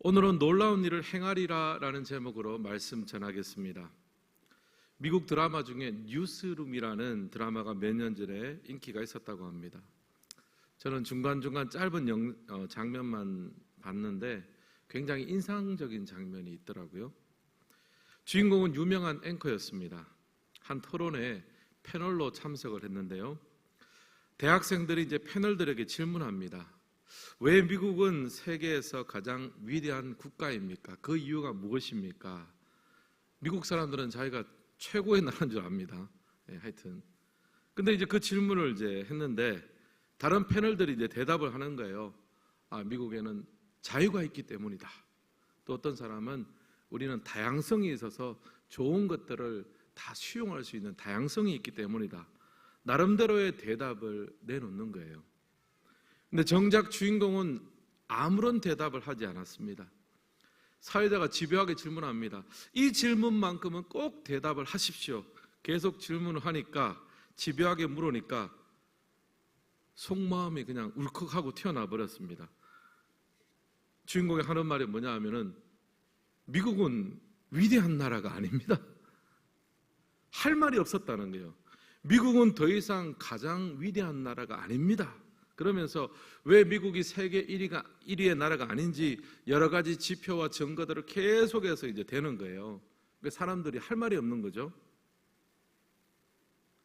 오늘은 놀라운 일을 행하리라 라는 제목으로 말씀 전하겠습니다. 미국 드라마 중에 뉴스룸이라는 드라마가 몇 년 전에 인기가 있었다고 합니다. 저는 중간중간 짧은 장면만 봤는데 굉장히 인상적인 장면이 있더라고요. 주인공은 유명한 앵커였습니다. 한 토론회 패널로 참석을 했는데요. 대학생들이 이제 패널들에게 질문합니다. 왜 미국은 세계에서 가장 위대한 국가입니까? 그 이유가 무엇입니까? 미국 사람들은 자기가 최고의 나라인 줄 압니다. 하여튼. 근데 이제 그 질문을 이제 했는데 다른 패널들이 이제 대답을 하는 거예요. 미국에는 자유가 있기 때문이다. 또 어떤 사람은 우리는 다양성이 있어서 좋은 것들을 다 수용할 수 있는 다양성이 있기 때문이다. 나름대로의 대답을 내놓는 거예요. 근데 정작 주인공은 아무런 대답을 하지 않았습니다. 사회자가 집요하게 질문합니다. 이 질문만큼은 꼭 대답을 하십시오. 계속 질문을 하니까 집요하게 물으니까 속마음이 그냥 울컥하고 튀어나와 버렸습니다. 주인공이 하는 말이 뭐냐 하면은 미국은 위대한 나라가 아닙니다. 할 말이 없었다는 거예요. 미국은 더 이상 가장 위대한 나라가 아닙니다. 그러면서 왜 미국이 세계 1위의 나라가 아닌지 여러 가지 지표와 증거들을 계속해서 이제 대는 거예요. 사람들이 할 말이 없는 거죠.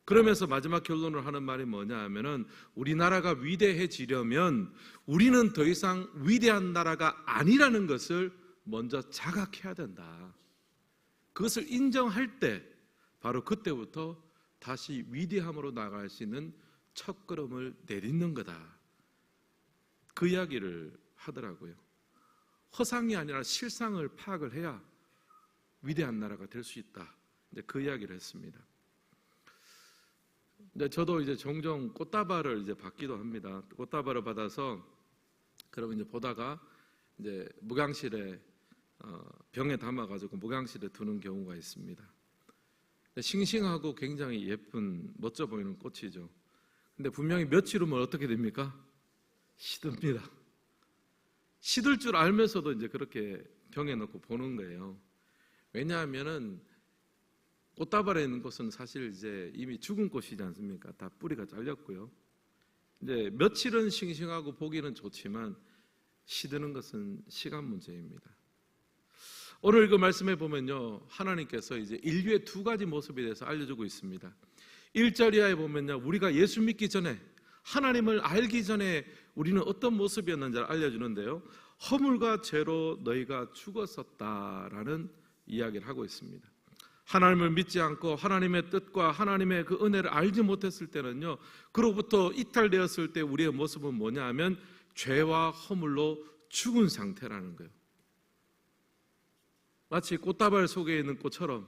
그러면서 마지막 결론을 하는 말이 뭐냐 하면은 우리나라가 위대해지려면 우리는 더 이상 위대한 나라가 아니라는 것을 먼저 자각해야 된다. 그것을 인정할 때 바로 그때부터 다시 위대함으로 나아갈 수 있는 첫걸음을 내딛는 거다. 그 이야기를 하더라고요. 허상이 아니라 실상을 파악을 해야 위대한 나라가 될 수 있다. 이제 그 이야기를 했습니다. 근데 저도 이제 종종 꽃다발을 이제 받기도 합니다. 꽃다발을 받아서 그러면 이제 보다가 이제 목양실에 병에 담아가지고 목양실에 두는 경우가 있습니다. 싱싱하고 굉장히 예쁜 멋져 보이는 꽃이죠. 근데 분명히 며칠 후면 어떻게 됩니까? 시듭니다. 시들 줄 알면서도 이제 그렇게 병에 넣고 보는 거예요. 왜냐하면은 꽃다발에 있는 꽃은 사실 이제 이미 죽은 꽃이지 않습니까? 다 뿌리가 잘렸고요. 이제 며칠은 싱싱하고 보기는 좋지만 시드는 것은 시간 문제입니다. 오늘 그 말씀에 보면요, 하나님께서 이제 인류의 두 가지 모습에 대해서 알려주고 있습니다. 1절 이하에 보면요, 우리가 예수 믿기 전에 하나님을 알기 전에 우리는 어떤 모습이었는지를 알려주는데요, 허물과 죄로 너희가 죽었었다라는 이야기를 하고 있습니다. 하나님을 믿지 않고 하나님의 뜻과 하나님의 그 은혜를 알지 못했을 때는요, 그로부터 이탈되었을 때 우리의 모습은 뭐냐 하면 죄와 허물로 죽은 상태라는 거예요. 마치 꽃다발 속에 있는 꽃처럼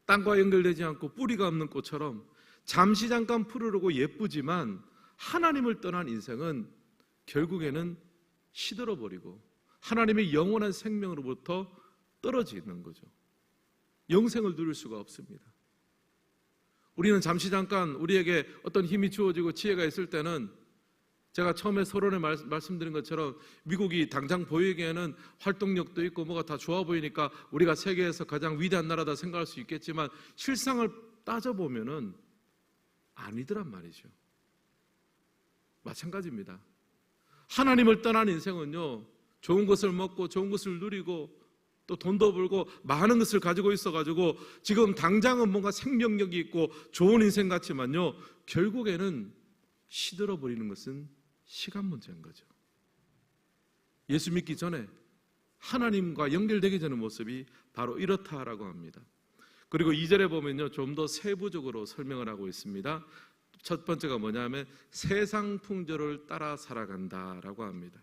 땅과 연결되지 않고 뿌리가 없는 꽃처럼 잠시 잠깐 푸르르고 예쁘지만 하나님을 떠난 인생은 결국에는 시들어버리고 하나님의 영원한 생명으로부터 떨어지는 거죠. 영생을 누릴 수가 없습니다. 우리는 잠시 잠깐 우리에게 어떤 힘이 주어지고 지혜가 있을 때는 제가 처음에 서론에 말씀드린 것처럼 미국이 당장 보이기에는 활동력도 있고 뭐가 다 좋아 보이니까 우리가 세계에서 가장 위대한 나라다 생각할 수 있겠지만 실상을 따져보면은 아니더란 말이죠. 마찬가지입니다. 하나님을 떠난 인생은요, 좋은 것을 먹고 좋은 것을 누리고 또 돈도 벌고 많은 것을 가지고 있어가지고 지금 당장은 뭔가 생명력이 있고 좋은 인생 같지만요, 결국에는 시들어버리는 것은 시간 문제인 거죠. 예수 믿기 전에 하나님과 연결되기 전의 모습이 바로 이렇다라고 합니다. 그리고 2절에 보면요, 좀 더 세부적으로 설명을 하고 있습니다. 첫 번째가 뭐냐면 세상 풍조를 따라 살아간다라고 합니다.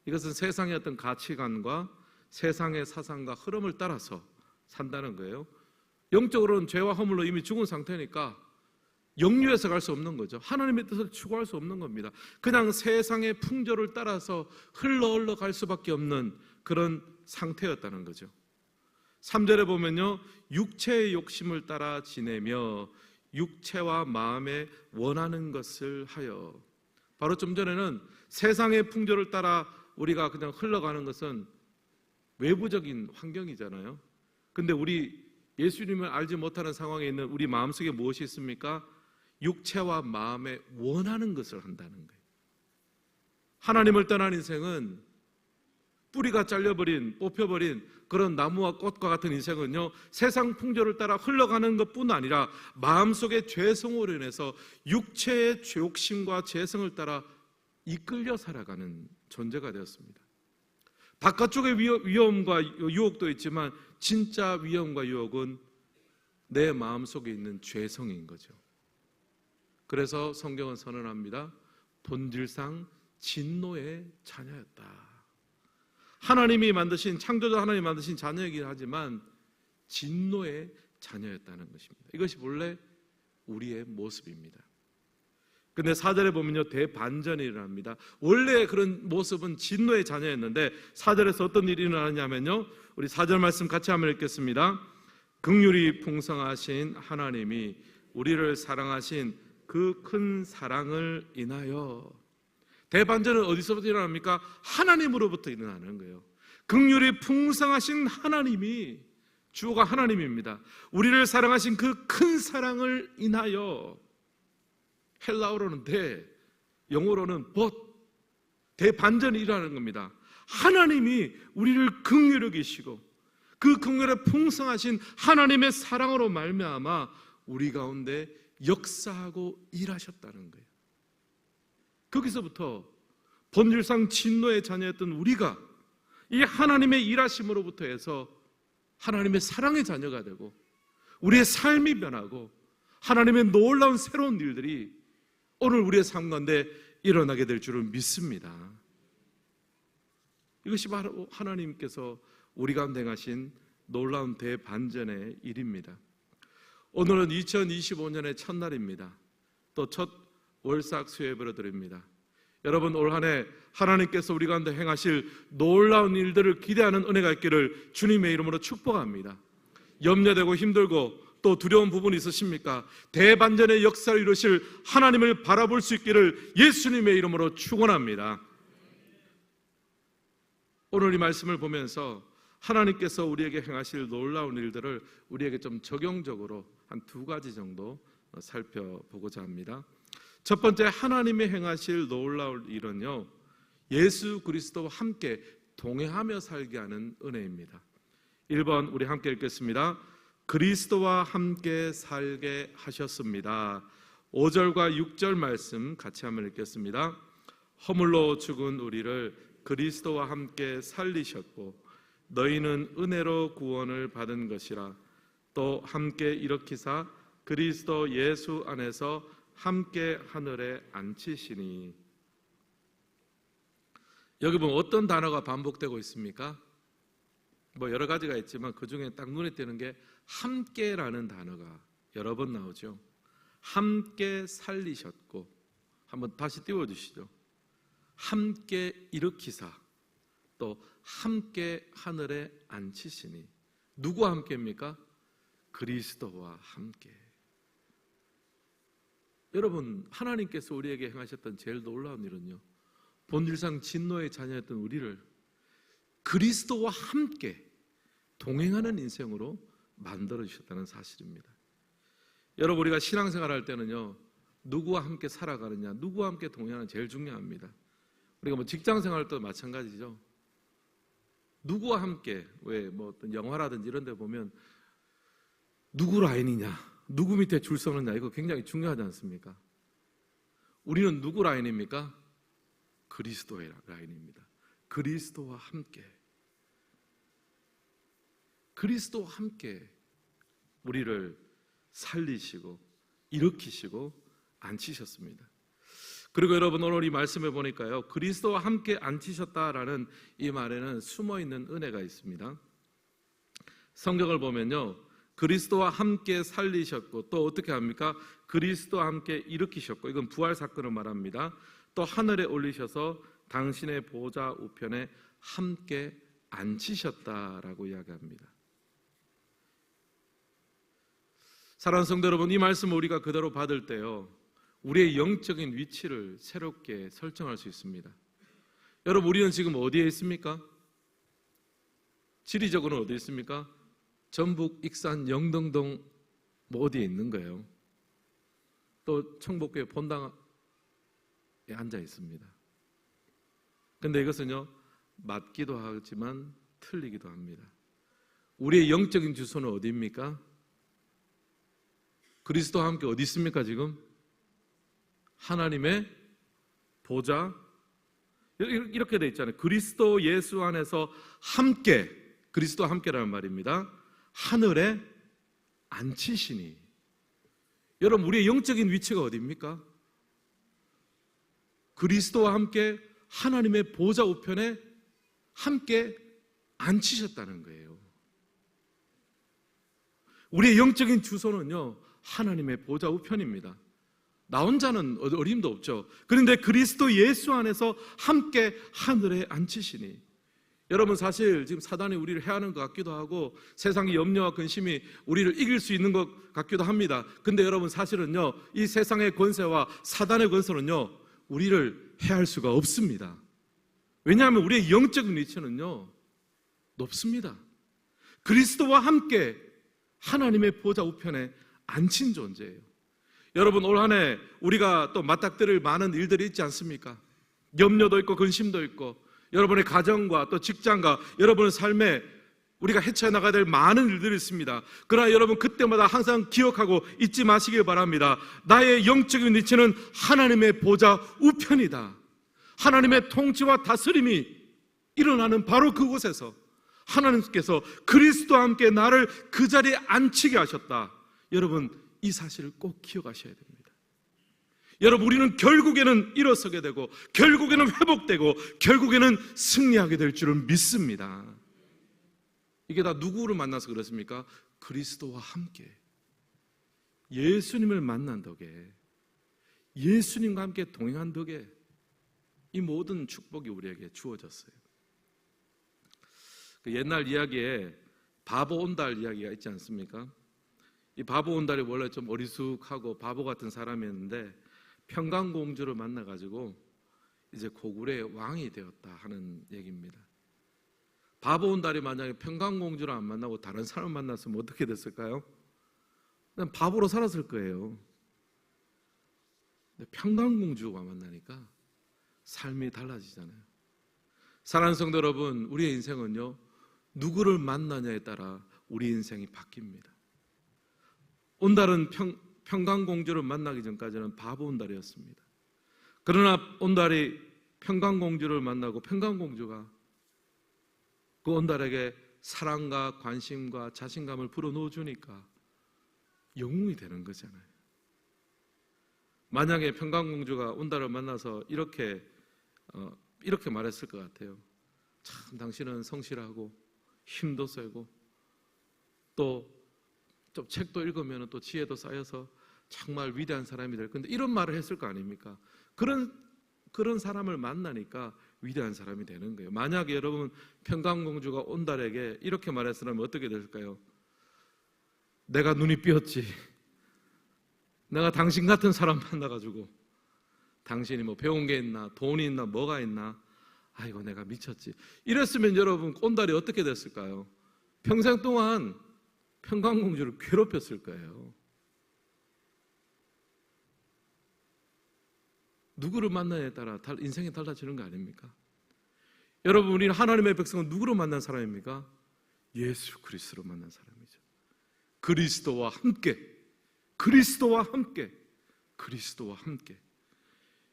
이것은 세상의 어떤 가치관과 세상의 사상과 흐름을 따라서 산다는 거예요. 영적으로는 죄와 허물로 이미 죽은 상태니까 영류에서 갈 수 없는 거죠. 하나님의 뜻을 추구할 수 없는 겁니다. 그냥 세상의 풍조를 따라서 흘러 갈 수밖에 없는 그런 상태였다는 거죠. 3절에 보면요, 육체의 욕심을 따라 지내며 육체와 마음에 원하는 것을 하여. 바로 좀 전에는 세상의 풍조를 따라 우리가 그냥 흘러가는 것은 외부적인 환경이잖아요. 근데 우리 예수님을 알지 못하는 상황에 있는 우리 마음속에 무엇이 있습니까? 육체와 마음에 원하는 것을 한다는 거예요. 하나님을 떠난 인생은 뿌리가 잘려버린, 뽑혀버린 그런 나무와 꽃과 같은 인생은요, 세상 풍조를 따라 흘러가는 것뿐 아니라 마음속의 죄성으로 인해서 육체의 욕심과 죄성을 따라 이끌려 살아가는 존재가 되었습니다. 바깥쪽의 위험과 유혹도 있지만 진짜 위험과 유혹은 내 마음속에 있는 죄성인 거죠. 그래서 성경은 선언합니다. 본질상 진노의 자녀였다. 하나님이 만드신, 창조자 하나님이 만드신 자녀이긴 하지만 진노의 자녀였다는 것입니다. 이것이 원래 우리의 모습입니다. 근데 4절에 보면요, 대반전이 일어납니다. 원래 그런 모습은 진노의 자녀였는데 4절에서 어떤 일이 일어나냐면요, 우리 4절 말씀 같이 한번 읽겠습니다. 긍휼이 풍성하신 하나님이 우리를 사랑하신 그 큰 사랑을 인하여. 대반전은 어디서부터 일어납니까? 하나님으로부터 일어나는 거예요. 긍휼이 풍성하신 하나님이, 주어가 하나님입니다. 우리를 사랑하신 그 큰 사랑을 인하여. 헬라어로는 대, 영어로는 but, 대반전이 일어나는 겁니다. 하나님이 우리를 긍휼히 여기시고 그 긍휼에 풍성하신 하나님의 사랑으로 말미암아 우리 가운데 역사하고 일하셨다는 거예요. 거기서부터 본질상 진노의 자녀였던 우리가 이 하나님의 일하심으로부터 해서 하나님의 사랑의 자녀가 되고 우리의 삶이 변하고 하나님의 놀라운 새로운 일들이 오늘 우리의 삶 가운데 일어나게 될 줄을 믿습니다. 이것이 바로 하나님께서 우리 가운데 행하신 놀라운 대반전의 일입니다. 오늘은 2025년의 첫날입니다. 또 첫 월삭 수요예배를 드립니다. 여러분, 올 한 해 하나님께서 우리 가운데 행하실 놀라운 일들을 기대하는 은혜가 있기를 주님의 이름으로 축복합니다. 염려되고 힘들고 또 두려운 부분이 있으십니까? 대반전의 역사를 이루실 하나님을 바라볼 수 있기를 예수님의 이름으로 축원합니다. 오늘 이 말씀을 보면서 하나님께서 우리에게 행하실 놀라운 일들을 우리에게 좀 적용적으로 한 두 가지 정도 살펴보고자 합니다. 첫 번째, 하나님이 행하실 놀라운 일은요, 예수 그리스도와 함께 동행하며 살게 하는 은혜입니다. 1번 우리 함께 읽겠습니다. 그리스도와 함께 살게 하셨습니다. 5절과 6절 말씀 같이 한번 읽겠습니다. 허물로 죽은 우리를 그리스도와 함께 살리셨고 너희는 은혜로 구원을 받은 것이라. 또 함께 일으키사 그리스도 예수 안에서 함께 하늘에 앉히시니. 여기 보면 어떤 단어가 반복되고 있습니까? 뭐 여러 가지가 있지만 그 중에 딱 눈에 띄는 게 함께라는 단어가 여러 번 나오죠. 함께 살리셨고, 한번 다시 띄워주시죠. 함께 일으키사, 또 함께 하늘에 앉히시니. 누구와 함께입니까? 그리스도와 함께. 여러분, 하나님께서 우리에게 행하셨던 제일 놀라운 일은요, 본질상 진노의 자녀였던 우리를 그리스도와 함께 동행하는 인생으로 만들어주셨다는 사실입니다. 여러분, 우리가 신앙생활 할 때는요, 누구와 함께 살아가느냐, 누구와 함께 동행하는 제일 중요합니다. 우리가 뭐 직장생활도 마찬가지죠. 누구와 함께, 왜 뭐 어떤 영화라든지 이런 데 보면 누구 라인이냐, 누구 밑에 줄 서느냐, 이거 굉장히 중요하지 않습니까? 우리는 누구 라인입니까? 그리스도의 라인입니다. 그리스도와 함께. 그리스도와 함께 우리를 살리시고 일으키시고 앉히셨습니다. 그리고 여러분, 오늘 이 말씀을 보니까요, 그리스도와 함께 앉히셨다라는 이 말에는 숨어있는 은혜가 있습니다. 성경을 보면요, 그리스도와 함께 살리셨고 또 어떻게 합니까? 그리스도와 함께 일으키셨고, 이건 부활 사건을 말합니다. 또 하늘에 올리셔서 당신의 보좌 우편에 함께 앉히셨다라고 이야기합니다. 사랑하는 성도 여러분, 이 말씀을 우리가 그대로 받을 때요, 우리의 영적인 위치를 새롭게 설정할 수 있습니다. 여러분, 우리는 지금 어디에 있습니까? 지리적으로는 어디에 있습니까? 전북, 익산, 영등동 뭐 어디에 있는 거예요? 또 청복교회 본당에 앉아 있습니다. 근데 이것은요, 맞기도 하지만 틀리기도 합니다. 우리의 영적인 주소는 어디입니까? 그리스도와 함께 어디 있습니까 지금? 하나님의 보좌, 이렇게 돼 있잖아요. 그리스도 예수 안에서 함께, 그리스도와 함께라는 말입니다. 하늘에 앉히시니. 여러분, 우리의 영적인 위치가 어디입니까? 그리스도와 함께 하나님의 보좌 우편에 함께 앉히셨다는 거예요. 우리의 영적인 주소는요, 하나님의 보좌 우편입니다. 나 혼자는 어림도 없죠. 그런데 그리스도 예수 안에서 함께 하늘에 앉히시니. 여러분, 사실 지금 사단이 우리를 해하는 것 같기도 하고 세상의 염려와 근심이 우리를 이길 수 있는 것 같기도 합니다. 근데 여러분, 사실은요, 이 세상의 권세와 사단의 권세는요, 우리를 해할 수가 없습니다. 왜냐하면 우리의 영적인 위치는요, 높습니다. 그리스도와 함께 하나님의 보좌 우편에 앉힌 존재예요. 여러분, 올 한 해 우리가 또 맞닥뜨릴 많은 일들이 있지 않습니까? 염려도 있고 근심도 있고, 여러분의 가정과 또 직장과 여러분의 삶에 우리가 헤쳐나가야 될 많은 일들이 있습니다. 그러나 여러분, 그때마다 항상 기억하고 잊지 마시길 바랍니다. 나의 영적인 위치는 하나님의 보좌 우편이다. 하나님의 통치와 다스림이 일어나는 바로 그곳에서 하나님께서 그리스도와 함께 나를 그 자리에 앉히게 하셨다. 여러분, 이 사실을 꼭 기억하셔야 됩니다. 여러분, 우리는 결국에는 일어서게 되고 결국에는 회복되고 결국에는 승리하게 될 줄은 믿습니다. 이게 다 누구를 만나서 그렇습니까? 그리스도와 함께 예수님을 만난 덕에, 예수님과 함께 동행한 덕에 이 모든 축복이 우리에게 주어졌어요. 그 옛날 이야기에 바보 온달 이야기가 있지 않습니까? 이 바보 온달이 원래 좀 어리숙하고 바보 같은 사람이었는데 평강공주를 만나가지고 이제 고구려의 왕이 되었다 하는 얘기입니다. 바보 온달이 만약에 평강공주를 안 만나고 다른 사람 만났으면 어떻게 됐을까요? 그냥 바보로 살았을 거예요. 근데 평강공주가 만나니까 삶이 달라지잖아요. 사랑하는 성도 여러분, 우리의 인생은요, 누구를 만나냐에 따라 우리 인생이 바뀝니다. 온달은 평강공주를 만나기 전까지는 바보 온달이었습니다. 그러나 온달이 평강공주를 만나고 평강공주가 그 온달에게 사랑과 관심과 자신감을 불어넣어 주니까 영웅이 되는 거잖아요. 만약에 평강공주가 온달을 만나서 이렇게 말했을 것 같아요. 참, 당신은 성실하고 힘도 세고 또 좀 책도 읽으면 또 지혜도 쌓여서 정말 위대한 사람이 될 건데, 이런 말을 했을 거 아닙니까? 그런 사람을 만나니까 위대한 사람이 되는 거예요. 만약에 여러분, 평강공주가 온달에게 이렇게 말했으면 어떻게 될까요? 내가 눈이 삐었지. 내가 당신 같은 사람 만나가지고 당신이 뭐 배운 게 있나, 돈이 있나, 뭐가 있나, 아이고 내가 미쳤지. 이랬으면 여러분, 온달이 어떻게 됐을까요? 평생 동안 평강공주를 괴롭혔을 거예요. 누구를 만나냐에 따라 인생이 달라지는 거 아닙니까? 여러분, 우리는 하나님의 백성은 누구로 만난 사람입니까? 예수 그리스도로 만난 사람이죠. 그리스도와 함께, 그리스도와 함께, 그리스도와 함께.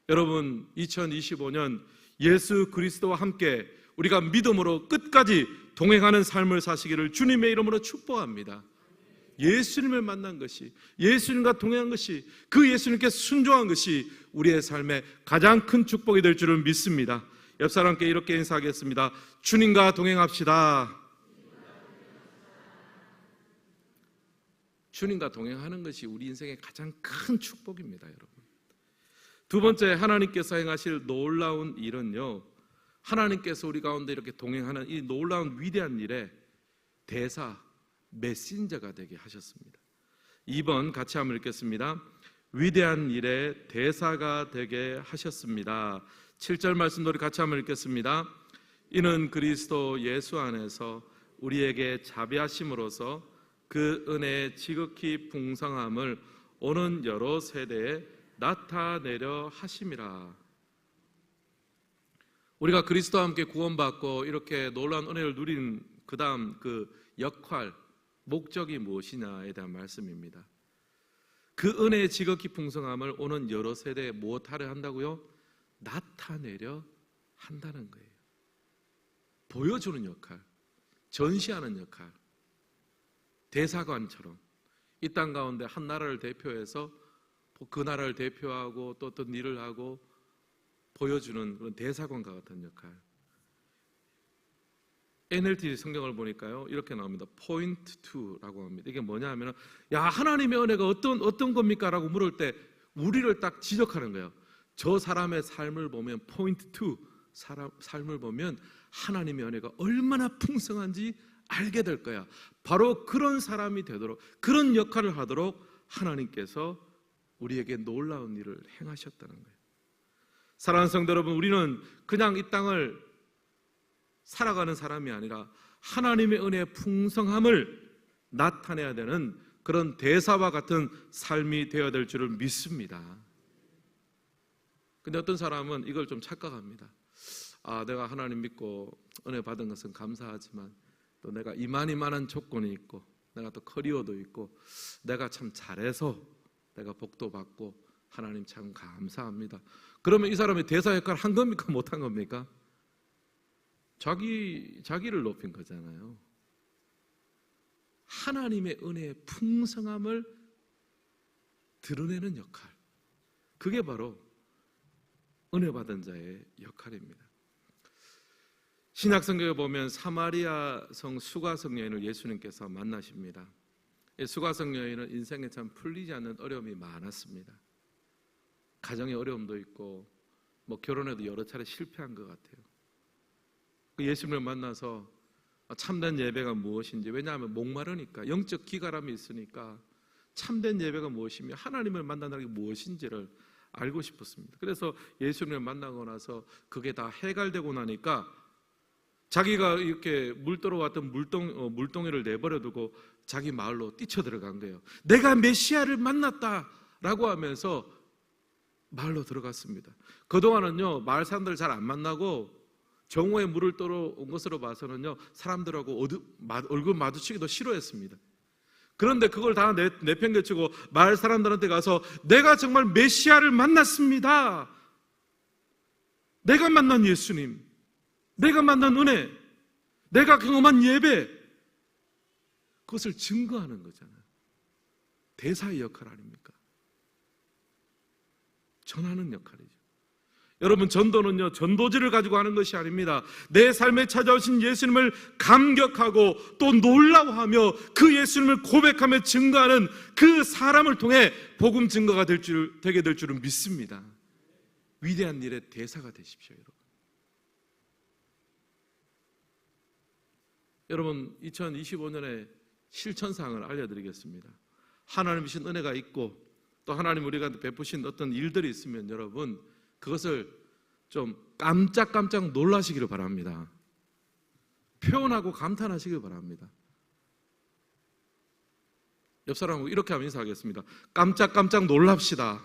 여러분, 2025년 예수 그리스도와 함께 우리가 믿음으로 끝까지 동행하는 삶을 사시기를 주님의 이름으로 축복합니다. 예수님을 만난 것이, 예수님과 동행한 것이, 그 예수님께 순종한 것이 우리의 삶의 가장 큰 축복이 될 줄은 믿습니다. 옆 사람께 이렇게 인사하겠습니다. 주님과 동행합시다. 주님과 동행하는 것이 우리 인생의 가장 큰 축복입니다, 여러분. 두 번째, 하나님께서 행하실 놀라운 일은요, 하나님께서 우리 가운데 이렇게 동행하는 이 놀라운 위대한 일에 대사, 메신저가 되게 하셨습니다. 2번 같이 한번 읽겠습니다. 위대한 일에 대사가 되게 하셨습니다. 7절 말씀도 우리 같이 한번 읽겠습니다. 이는 그리스도 예수 안에서 우리에게 자비하심으로써 그 은혜의 지극히 풍성함을 오는 여러 세대에 나타내려 하심이라. 우리가 그리스도와 함께 구원받고 이렇게 놀라운 은혜를 누린 그 다음 그 역할, 목적이 무엇이냐에 대한 말씀입니다. 그 은혜의 지극히 풍성함을 오는 여러 세대에 무엇하려 한다고요? 나타내려 한다는 거예요. 보여주는 역할, 전시하는 역할, 대사관처럼 이 땅 가운데 한 나라를 대표해서 그 나라를 대표하고 또 어떤 일을 하고 보여주는 그런 대사관과 같은 역할. NLT 성경을 보니까요 이렇게 나옵니다. Point to라고 합니다. 이게 뭐냐 하면 야 하나님의 은혜가 어떤 겁니까? 라고 물을 때 우리를 딱 지적하는 거예요. 저 사람의 삶을 보면 Point to 삶을 보면 하나님의 은혜가 얼마나 풍성한지 알게 될 거야. 바로 그런 사람이 되도록, 그런 역할을 하도록 하나님께서 우리에게 놀라운 일을 행하셨다는 거예요. 사랑하는 성도 여러분, 우리는 그냥 이 땅을 살아가는 사람이 아니라 하나님의 은혜의 풍성함을 나타내야 되는 그런 대사와 같은 삶이 되어야 될 줄을 믿습니다. 근데 어떤 사람은 이걸 좀 착각합니다. 내가 하나님 믿고 은혜 받은 것은 감사하지만 또 내가 이만한 조건이 있고 내가 또 커리어도 있고 내가 참 잘해서 내가 복도 받고 하나님 참 감사합니다. 그러면 이 사람이 대사 역할을 한 겁니까? 못한 겁니까? 자기를 높인 거잖아요. 하나님의 은혜의 풍성함을 드러내는 역할, 그게 바로 은혜 받은 자의 역할입니다. 신약성경에 보면 사마리아 성 수가성 여인을 예수님께서 만나십니다. 이 수가성 여인은 인생에 참 풀리지 않는 어려움이 많았습니다. 가정의 어려움도 있고 결혼에도 여러 차례 실패한 것 같아요. 예수님을 만나서 참된 예배가 무엇인지, 왜냐하면 목마르니까, 영적 기가람이 있으니까 참된 예배가 무엇이며 하나님을 만난다는 게 무엇인지를 알고 싶었습니다. 그래서 예수님을 만나고 나서 그게 다 해결되고 나니까 자기가 이렇게 물도로 왔던 물동이를 내버려두고 자기 마을로 뛰쳐들어간 거예요. 내가 메시아를 만났다라고 하면서 마을로 들어갔습니다. 그동안은요 마을 사람들 잘 안 만나고 정오에 물을 떠러 온 것으로 봐서는요 사람들하고 얼굴 마주치기도 싫어했습니다. 그런데 그걸 다 내팽개치고 마을 사람들한테 가서 내가 정말 메시아를 만났습니다. 내가 만난 예수님, 내가 만난 은혜, 내가 경험한 예배, 그것을 증거하는 거잖아요. 대사의 역할 아닙니까? 전하는 역할이죠. 여러분, 전도는요 전도지를 가지고 하는 것이 아닙니다. 내 삶에 찾아오신 예수님을 감격하고 또 놀라워하며 그 예수님을 고백하며 증거하는 그 사람을 통해 복음 증거가 되게 될 줄은 믿습니다. 위대한 일의 대사가 되십시오. 여러분 2025년의 실천사항을 알려드리겠습니다. 하나님 주신 은혜가 있고 또 하나님 우리가 베푸신 어떤 일들이 있으면 여러분 그것을 좀 깜짝깜짝 놀라시기를 바랍니다. 표현하고 감탄하시길 바랍니다. 옆 사람하고 이렇게 하면 인사하겠습니다. 깜짝깜짝 놀랍시다.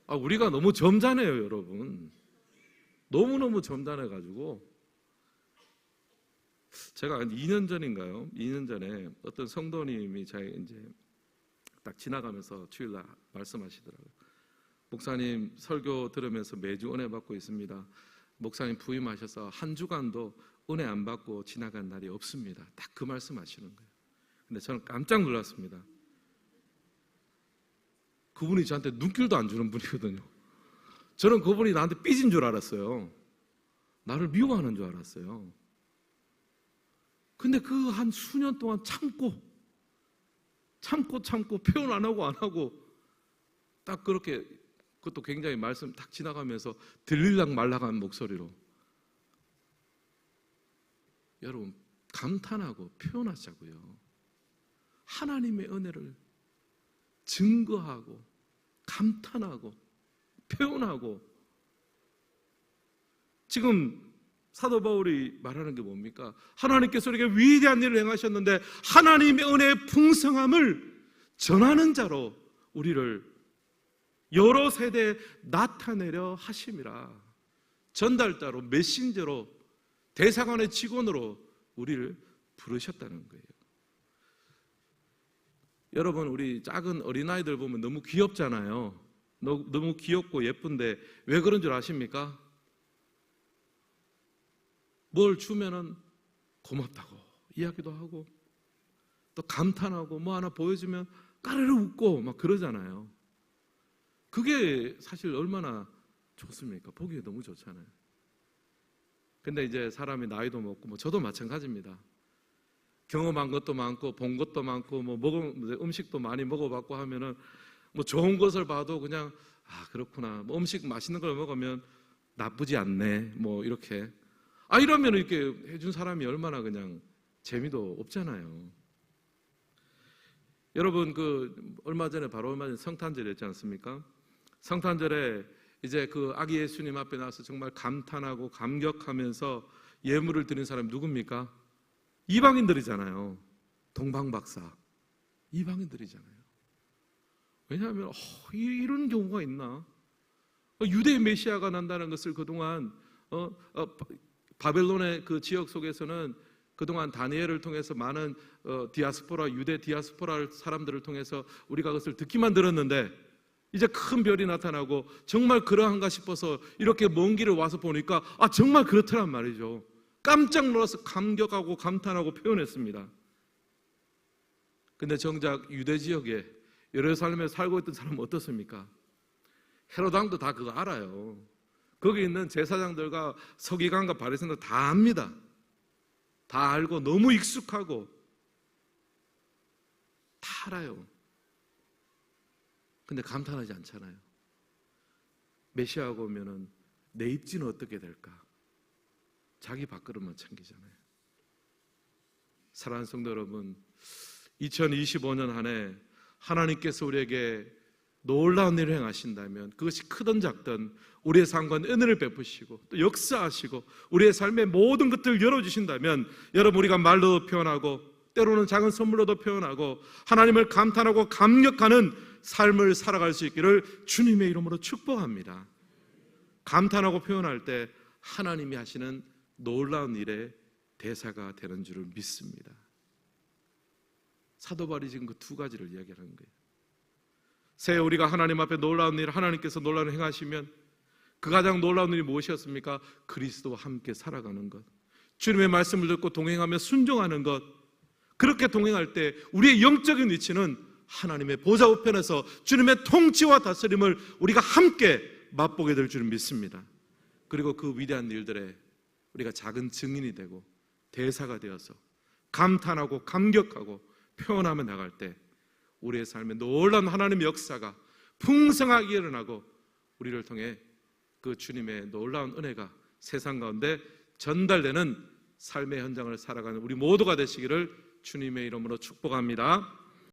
우리가 너무 점잖해요, 여러분. 너무너무 점잖해가지고 제가 한 2년 전인가요? 2년 전에 어떤 성도님이 이제 딱 지나가면서 주일날 말씀하시더라고요. 목사님 설교 들으면서 매주 은혜 받고 있습니다. 목사님 부임하셔서 한 주간도 은혜 안 받고 지나간 날이 없습니다. 딱 그 말씀하시는 거예요. 근데 저는 깜짝 놀랐습니다. 그분이 저한테 눈길도 안 주는 분이거든요. 저는 그분이 나한테 삐진 줄 알았어요. 나를 미워하는 줄 알았어요. 근데 그 한 수년 동안 참고 표현 안 하고 딱 그렇게, 그것도 굉장히 말씀 딱 지나가면서 들릴락 말락한 목소리로 여러분 감탄하고 표현하자고요. 하나님의 은혜를 증거하고 감탄하고 표현하고, 지금 사도 바울이 말하는 게 뭡니까? 하나님께서 우리에게 위대한 일을 행하셨는데 하나님의 은혜의 풍성함을 전하는 자로 우리를 여러 세대에 나타내려 하심이라. 전달자로, 메신저로, 대사관의 직원으로 우리를 부르셨다는 거예요. 여러분, 우리 작은 어린아이들 보면 너무 귀엽잖아요. 너무 귀엽고 예쁜데 왜 그런 줄 아십니까? 뭘 주면은 고맙다고 이야기도 하고, 또 감탄하고, 뭐 하나 보여주면 까르르 웃고 막 그러잖아요. 그게 사실 얼마나 좋습니까? 보기에 너무 좋잖아요. 근데 이제 사람이 나이도 먹고, 뭐 저도 마찬가지입니다. 경험한 것도 많고 본 것도 많고, 뭐 음식도 많이 먹어봤고 하면은 뭐 좋은 것을 봐도 그냥 그렇구나, 뭐 음식 맛있는 걸 먹으면 나쁘지 않네, 뭐 이렇게 이러면 이렇게 해준 사람이 얼마나 그냥 재미도 없잖아요. 여러분, 얼마 전에 성탄절이었지 않습니까? 성탄절에 이제 그 아기 예수님 앞에 나서 정말 감탄하고 감격하면서 예물을 드린 사람이 누굽니까? 이방인들이잖아요. 동방박사 이방인들이잖아요. 왜냐하면 이런 경우가 있나? 유대의 메시아가 난다는 것을 그동안 바벨론의 그 지역 속에서는 그동안 다니엘을 통해서 많은 디아스포라, 유대 디아스포라 사람들을 통해서 우리가 그것을 듣기만 들었는데, 이제 큰 별이 나타나고 정말 그러한가 싶어서 이렇게 먼 길을 와서 보니까 정말 그렇더란 말이죠. 깜짝 놀라서 감격하고 감탄하고 표현했습니다. 근데 정작 유대 지역에 예루살렘에 살고 있던 사람은 어떻습니까? 헤롯 왕도 다 그거 알아요. 거기 있는 제사장들과 서기관과 바리새인들 다 압니다. 다 알고 너무 익숙하고 다 알아요. 근데 감탄하지 않잖아요. 메시아가 오면은 내 입지는 어떻게 될까? 자기 밥그릇만 챙기잖아요. 사랑하는 성도 여러분, 2025년 한 해 하나님께서 우리에게 놀라운 일을 행하신다면, 그것이 크든 작든 우리의 삶과 은혜를 베푸시고 또 역사하시고 우리의 삶의 모든 것들을 열어주신다면, 여러분, 우리가 말로도 표현하고 때로는 작은 선물로도 표현하고 하나님을 감탄하고 감격하는 삶을 살아갈 수 있기를 주님의 이름으로 축복합니다. 감탄하고 표현할 때 하나님이 하시는 놀라운 일의 대사가 되는 줄을 믿습니다. 사도 바울이 지금 그 두 가지를 이야기하는 거예요. 새해 우리가 하나님 앞에 놀라운 일, 하나님께서 놀라운 일 행하시면 그 가장 놀라운 일이 무엇이었습니까? 그리스도와 함께 살아가는 것, 주님의 말씀을 듣고 동행하며 순종하는 것. 그렇게 동행할 때 우리의 영적인 위치는 하나님의 보좌 우편에서 주님의 통치와 다스림을 우리가 함께 맛보게 될 줄 믿습니다. 그리고 그 위대한 일들에 우리가 작은 증인이 되고 대사가 되어서 감탄하고 감격하고 표현하며 나갈 때 우리의 삶에 놀라운 하나님의 역사가 풍성하게 일어나고 우리를 통해 그 주님의 놀라운 은혜가 세상 가운데 전달되는 삶의 현장을 살아가는 우리 모두가 되시기를 주님의 이름으로 축복합니다.